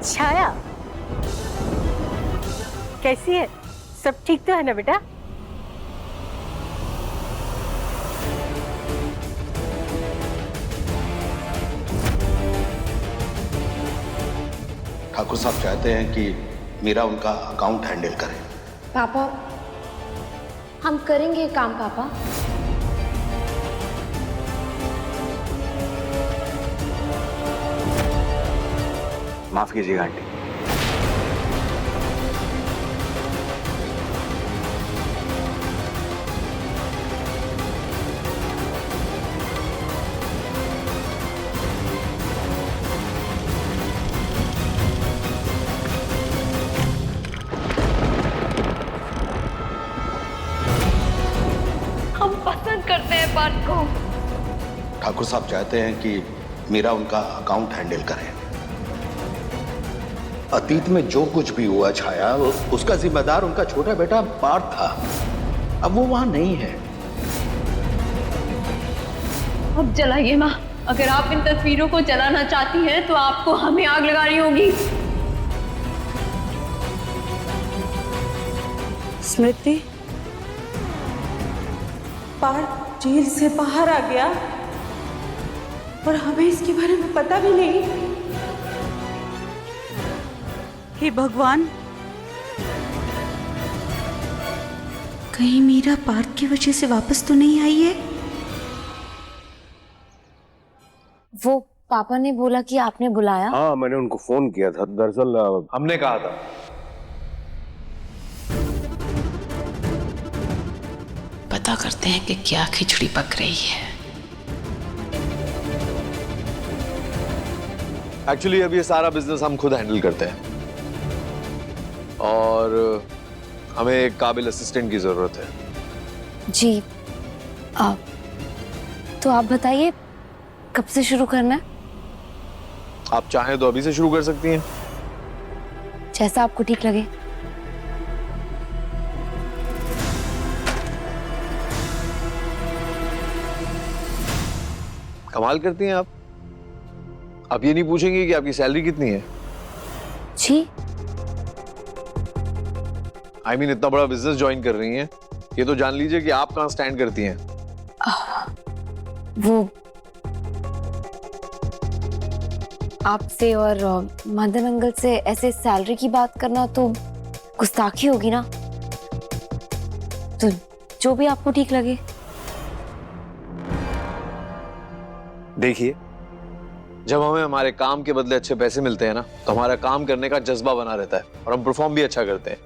छाया, कैसी है? सब ठीक तो है ना बेटा? ठाकुर साहब चाहते हैं कि मीरा उनका अकाउंट हैंडल करे। पापा, हम करेंगे काम पापा। माफ कीजिएगा आंटी। हम पसंद करते हैं बात को। ठाकुर साहब चाहते हैं कि मीरा उनका अकाउंट हैंडल करे। अतीत में जो कुछ भी हुआ छाया, उसका जिम्मेदार उनका छोटा बेटा पार्थ था। अब वो वहां नहीं है। अब जलाइए माँ। अगर आप इन तस्वीरों को जलाना चाहती हैं तो आपको हमें आग लगानी होगी। स्मृति, पार्थ जेल से बाहर आ गया और हमें इसके बारे में पता भी नहीं। हे भगवान, कहीं मीरा पार्थ की वजह से वापस तो नहीं आई है? वो पापा ने बोला कि आपने बुलाया। हाँ, मैंने उनको फोन किया था। दरअसल हमने कहा था। पता करते हैं कि क्या खिचड़ी पक रही है। एक्चुअली अब ये सारा बिजनेस हम खुद हैंडल करते हैं और हमें एक काबिल असिस्टेंट की जरूरत है। जी, तो आप बताइए कब से शुरू करना है? आप चाहें तो अभी से शुरू कर सकती हैं। जैसा आपको ठीक लगे। कमाल करती हैं आप। आप ये नहीं पूछेंगी कि आपकी सैलरी कितनी है? जी, I mean, इतना बड़ा बिजनेस ज्वाइन कर रही हैं, ये तो जान लीजिए कि आप कहाँ स्टैंड करती हैं। वो आपसे और मदन अंकल से ऐसे सैलरी की बात करना तो गुस्ताखी होगी ना। तो जो भी आपको ठीक लगे। देखिए, जब हमें हमारे काम के बदले अच्छे पैसे मिलते हैं ना, तो हमारा काम करने का जज्बा बना रहता है और हम परफॉर्म भी अच्छा करते हैं।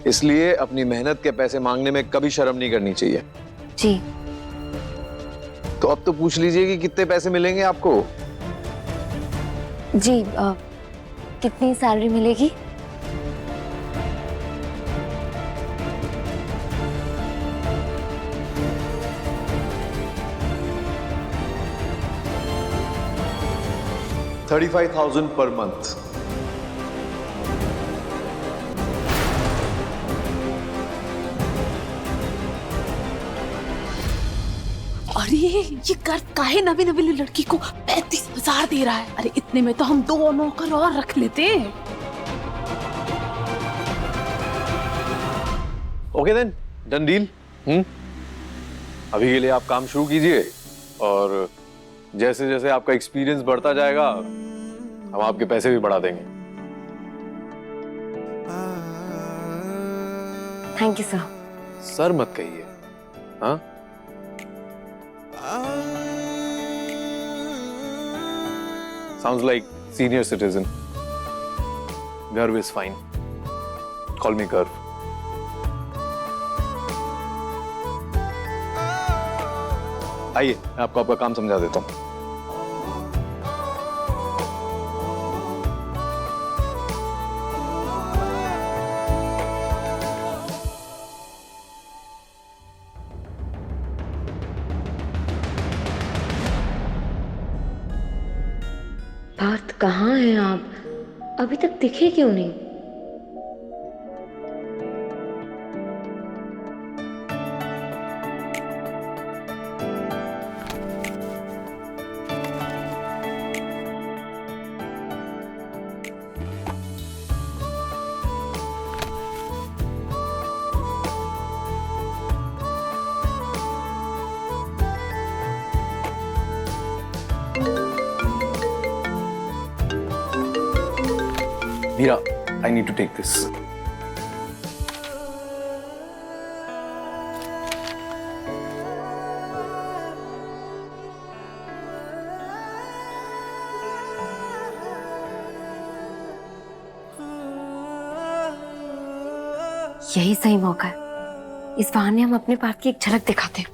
इसलिए अपनी मेहनत के पैसे मांगने में कभी शर्म नहीं करनी चाहिए। जी, तो अब तो पूछ लीजिए कि कितने पैसे मिलेंगे आपको। जी, कितनी सैलरी मिलेगी? $35,000 पर मंथ। अरे ये कर काहे नवी नवी लड़की को 35,000 दे रहा है? अरे इतने में तो हम 2 नौकर और रख लेते। Okay then, done deal. अभी के लिए आप काम शुरू कीजिए और जैसे जैसे आपका एक्सपीरियंस बढ़ता जाएगा हम आपके पैसे भी बढ़ा देंगे। Thank you sir. सर मत कहिए। हाँ, sounds like senior citizen. Garv is fine. Call me Garv. आइए, मैं आपको आपका काम समझा देता हूँ। पार्थ, कहाँ हैं आप? अभी तक दिखे क्यों नहीं? Meera, I need to take this. यही सही मौका है, इस बहाने हम अपने पार्ट की एक झलक दिखाते हैं।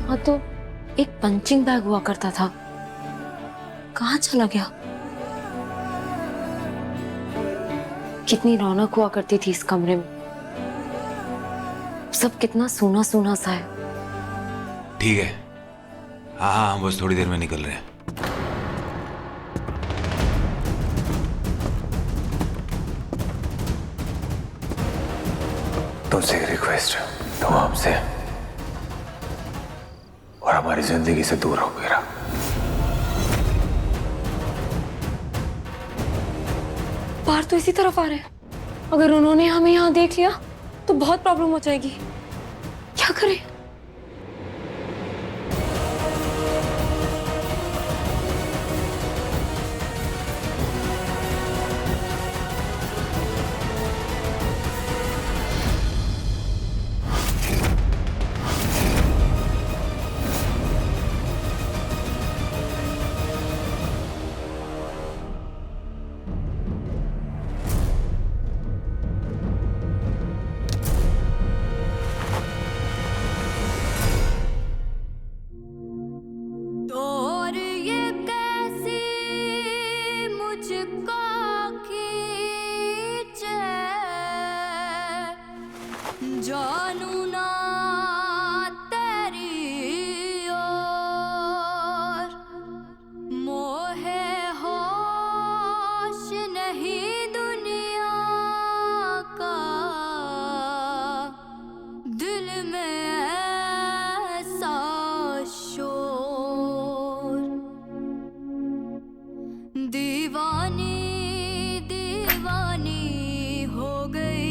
हाँ तो एक पंचिंग बैग हुआ करता था, कहाँ चला गया? कितनी रौनक हुआ करती थी इस कमरे में, सब कितना सूना सूना सा है। ठीक है, हाँ हाँ, हम बस थोड़ी देर में निकल रहे हैं। तुमसे एक रिक्वेस्ट है, तुम हमसे और हमारी जिंदगी से दूर हो मीरा। बाहर तो इसी तरफ आ रहे हैं, अगर उन्होंने हमें यहाँ देख लिया तो बहुत प्रॉब्लम हो जाएगी। क्या करें? जानू ना तेरी ओर, मोहे होश नहीं दुनिया का, दिल में ऐसा शोर, दीवानी दीवानी हो गई,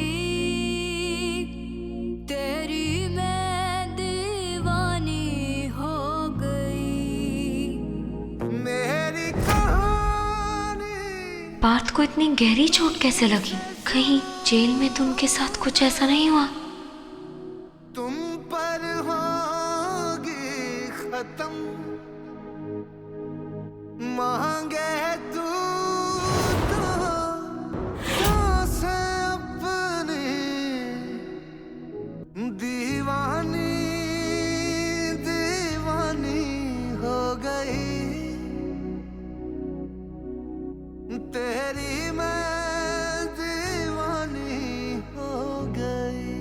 पार्थ को इतनी गहरी चोट कैसे लगी? कहीं जेल में तो उनके साथ कुछ ऐसा नहीं हुआ? तुम पर होगी खत्म, मांगे तू तो से अपनी, दीवानी दीवानी हो गई, तेरी मैं दीवानी हो गई।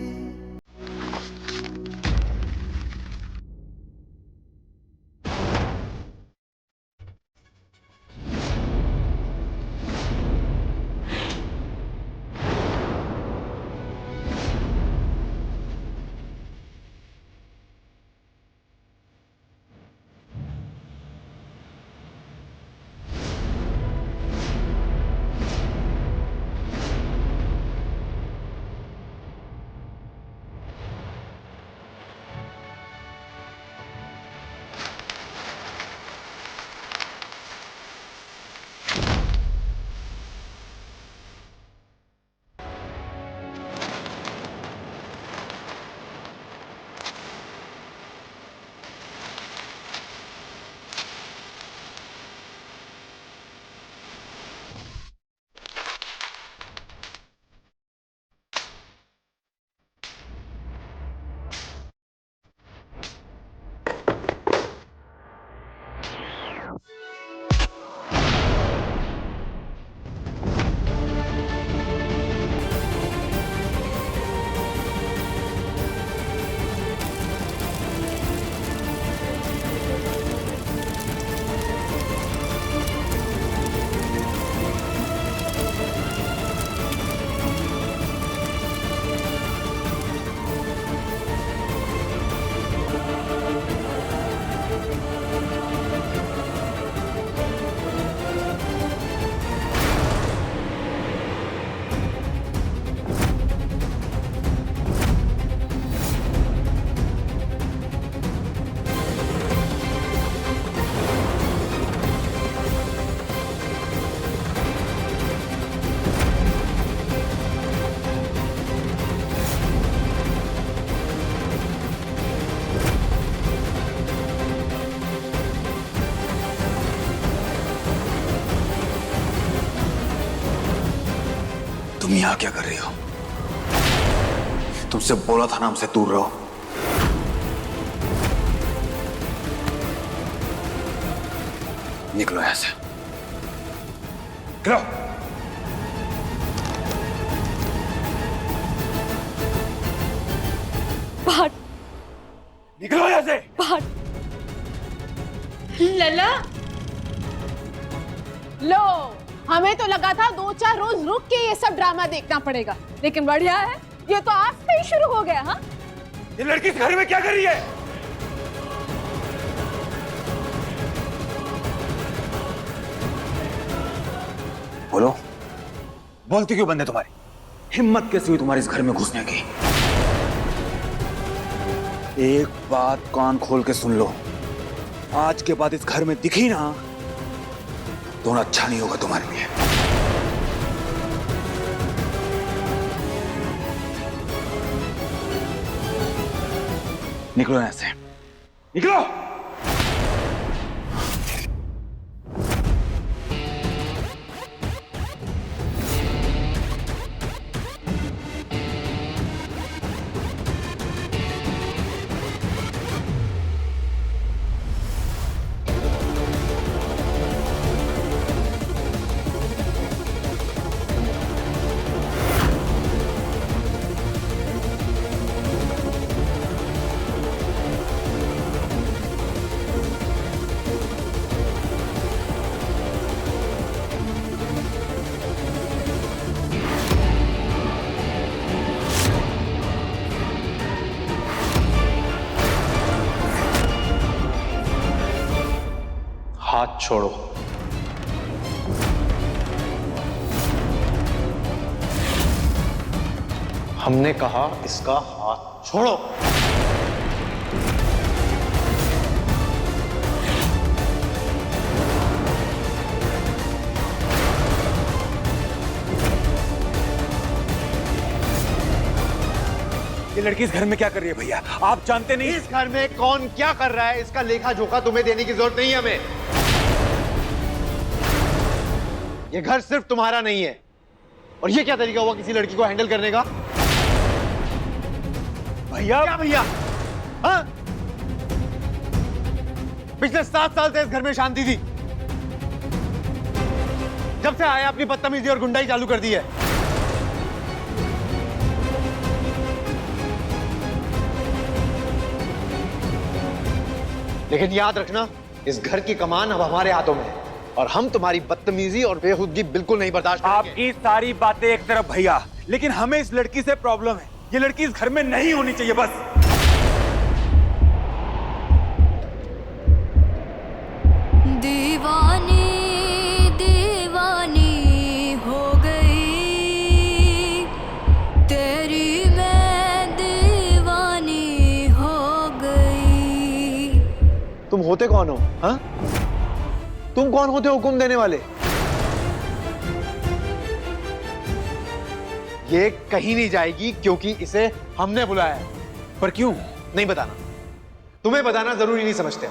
यहाँ क्या कर रही हो? तुमसे बोला था ना हमसे दूर रहो। निकलो यहाँ से, निकलो। बाहर निकलो यहाँ से। बाहर। लला लो, हमें तो लगा था 2-4 रोज रुक के ये सब ड्रामा देखना पड़ेगा, लेकिन बढ़िया है, ये तो आज से ही शुरू हो गया। हाँ, ये लड़की इस घर में क्या कर रही है? बोलो, बोलती क्यों बंद है तुम्हारी? हिम्मत कैसे हुई तुम्हारे इस घर में घुसने की? एक बात कान खोल के सुन लो, आज के बाद इस घर में दिखी ना तो अच्छा नहीं होगा तुम्हारे लिए। निकलो यहां से, निकलो। हाथ छोड़ो। हमने कहा इसका हाथ छोड़ो। ये लड़की इस घर में क्या कर रही है भैया? आप जानते नहीं इस घर में कौन क्या कर रहा है इसका लेखा जोखा तुम्हें देने की जरूरत नहीं है हमें। ये घर सिर्फ तुम्हारा नहीं है। और ये क्या तरीका हुआ किसी लड़की को हैंडल करने का? भैया। क्या भैया? हाँ? पिछले 7 साल से इस घर में शांति थी। जब से आया अपनी बदतमीजी और गुंडाई चालू कर दी है। लेकिन याद रखना, इस घर की कमान अब हमारे हाथों में है और हम तुम्हारी बदतमीजी और बेखुदगी बिल्कुल नहीं बर्दाश्त करेंगे। आपकी सारी बातें एक तरफ भैया, लेकिन हमें इस लड़की से प्रॉब्लम है। ये लड़की इस घर में नहीं होनी चाहिए बस। दीवानी दीवानी हो गई तेरी, मैं दीवानी हो गई। तुम होते कौन हो? हाँ? तुम कौन होते हो हुक्म देने वाले? ये कहीं नहीं जाएगी क्योंकि इसे हमने बुलाया है। पर क्यों? नहीं बताना। तुम्हें बताना जरूरी नहीं समझते।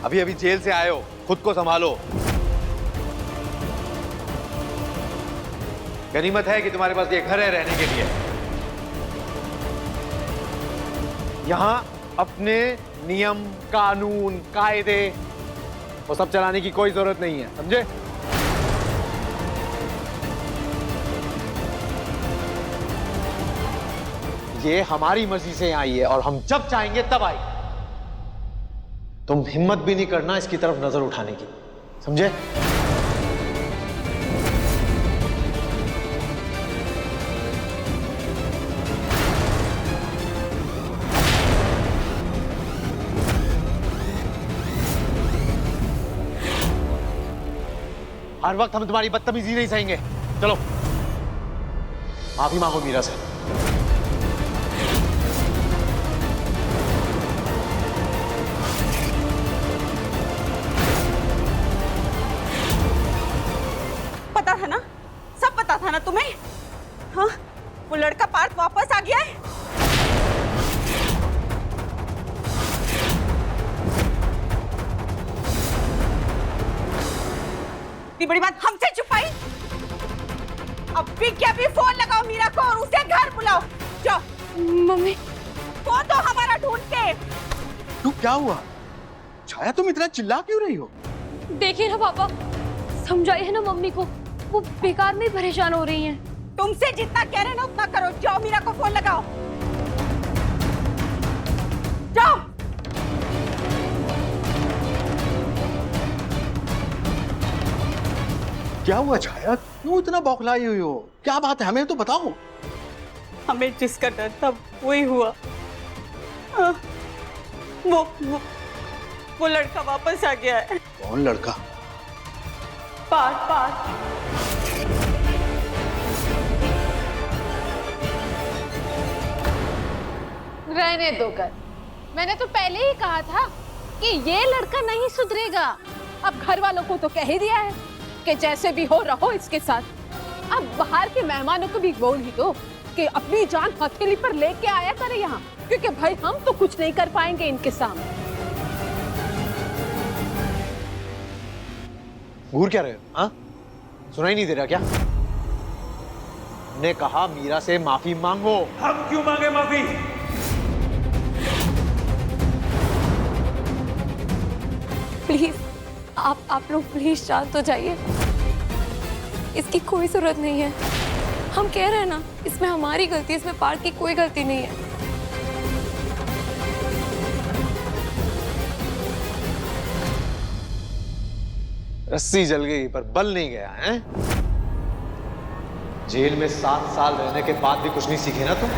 अभी अभी जेल से आए हो, खुद को संभालो। गनीमत है कि तुम्हारे पास ये घर है रहने के लिए। यहां अपने नियम, कानून, कायदे वो सब चलाने की कोई जरूरत नहीं है, समझे? ये हमारी मर्जी से आई है और हम जब चाहेंगे तब आएगी। तुम हिम्मत भी नहीं करना इसकी तरफ नजर उठाने की, समझे? हर वक्त हम तुम्हारी बदतमीजी नहीं सहेंगे। चलो माफी मांगो मीरा से। पता था ना, सब पता था ना तुम्हें? हाँ, वो लड़का पार्थ वापस आ गया है। इतनी बड़ी बात हमसे छुपाई। अभी क्या भी फोन लगाओ मीरा को और उसे घर बुलाओ। जाओ। मम्मी फोन तो हमारा ढूंढ के। तू क्या हुआ छाया, तुम इतना चिल्ला क्यों रही हो? देखिए ना पापा, समझाइए ना मम्मी को, वो बेकार में परेशान हो रही हैं। तुमसे जितना कह रहे ना उतना करो। जाओ मीरा को फोन लगाओ। जाओ। क्या हुआ छाया, क्यों इतना बौखलाई हुई हो? क्या बात है, हमें तो बताओ। हमें जिसका डर था वही हुआ। वो लड़का वापस आ गया है। कौन लड़का? पार्थ। रहने दो कर, मैंने तो पहले ही कहा था कि ये लड़का नहीं सुधरेगा। अब घर वालों को तो कह ही दिया है कि जैसे भी हो रहो इसके साथ। अब बाहर के मेहमानों को भी बोल ही दो कि अपनी जान हथेली पर लेके आया करे यहाँ, क्योंकि भाई हम तो कुछ नहीं कर पाएंगे इनके सामने। घूर क्या रहे हो? हाँ, सुनाई नहीं दे रहा क्या? ने कहा मीरा से माफी मांगो। हम क्यों मांगे माफी? प्लीज आप लोग प्लीज शांत हो जाइए, इसकी कोई जरूरत नहीं है। हम कह रहे हैं ना, इसमें हमारी गलती, इसमें पार्थ की कोई गलती नहीं है। रस्सी जल गई पर बल नहीं गया है। जेल में 7 साल रहने के बाद भी कुछ नहीं सीखे ना तुम?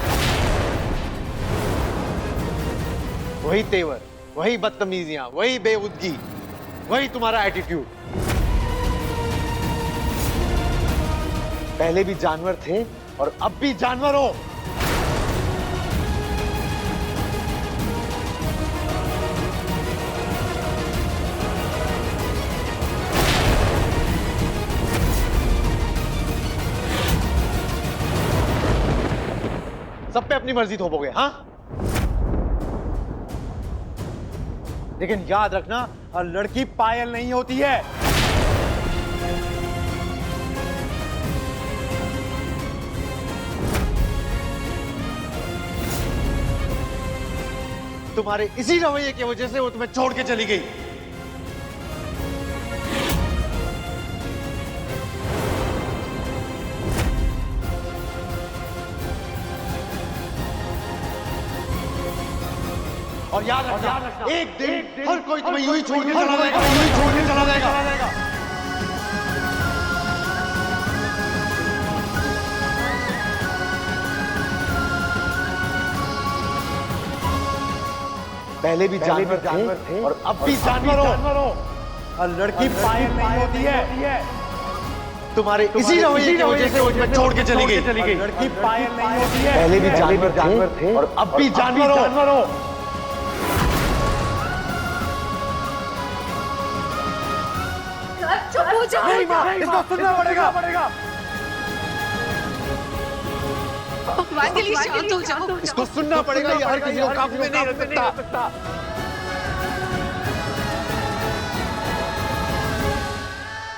वही तेवर, वही बदतमीजियां, वही बेवुदगी, वही तुम्हारा एटीट्यूड। पहले भी जानवर थे और अब भी जानवर हो। सब पे अपनी मर्जी थोपोगे, हाँ? लेकिन याद रखना, हर लड़की पायल नहीं होती है। तुम्हारे इसी रवैये की वजह से वो तुम्हें छोड़ के चली गई। और याद रखना, एक दिन हर कोई तुम्हें यूं ही छोड़ के चला जाएगा, यूं ही छोड़ के चला जाएगा। पहले भी जानवर थे और अब भी जानवर हो। और लड़की पायल नहीं होती है। तुम्हारे इसी रवैये की वजह से वो तुम्हें छोड़ के चली गई। लड़की पायल नहीं होती है। पहले भी जानवर थे और अब भी जानवर हो। चुप हो जाओ। नहीं माँ, इसको सुनना पड़ेगा। शांत हो जाओ। इसको सुनना पड़ेगा, ये हर किसी को काबू में नहीं रख सकता।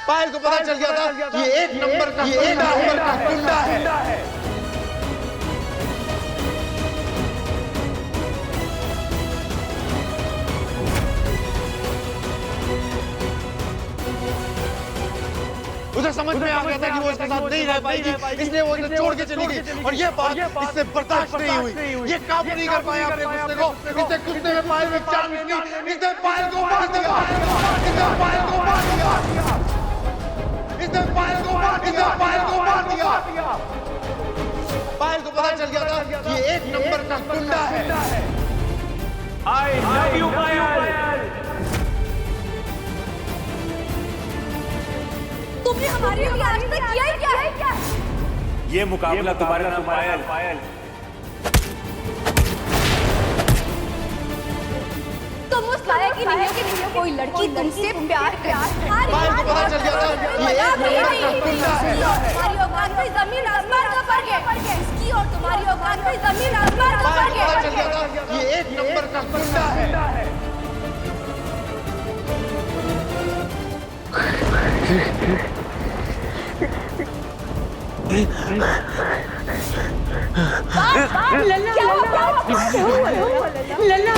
पायल को पता चल गया था कि ये एक नंबर का गुंडा है। उसे समझ में आ गया था कि वो इसके साथ नहीं रह पाएगी, इसलिए वो इसे छोड़ के चली गई। और ये बात इससे बर्दाश्त नहीं हुई। ये काबू नहीं कर पाया अपने गुस्से को। इसे गुस्से में पायल में जान निकली। इसने पायल को मार दिया। इसने पायल को मार दिया। इसने पायल को मार दिया। पायल को मार दिया। पायल को पता चल गया था कि ये एक नंबर का गुंडा है। I love you, पायल। तुमने हमारे लिए आज तक किया ही क्या है? ये मुकाबला तुम्हारे नाम पायल। तुम उस लायक ही नहीं हो कि कोई लड़की तुमसे प्यार करे। पायल को पता चल गया था कि ये एक नंबर का गुंडा है। तुम्हारी औकात में जमीन आसमान का फर्क है। इसकी और तुम्हारी औकात में जमीन आसमान का पायल फर्क को पता चल है। गया था कि ये एक नंबर का गुंडा है। लल्ला, क्या हुआ? लल्ला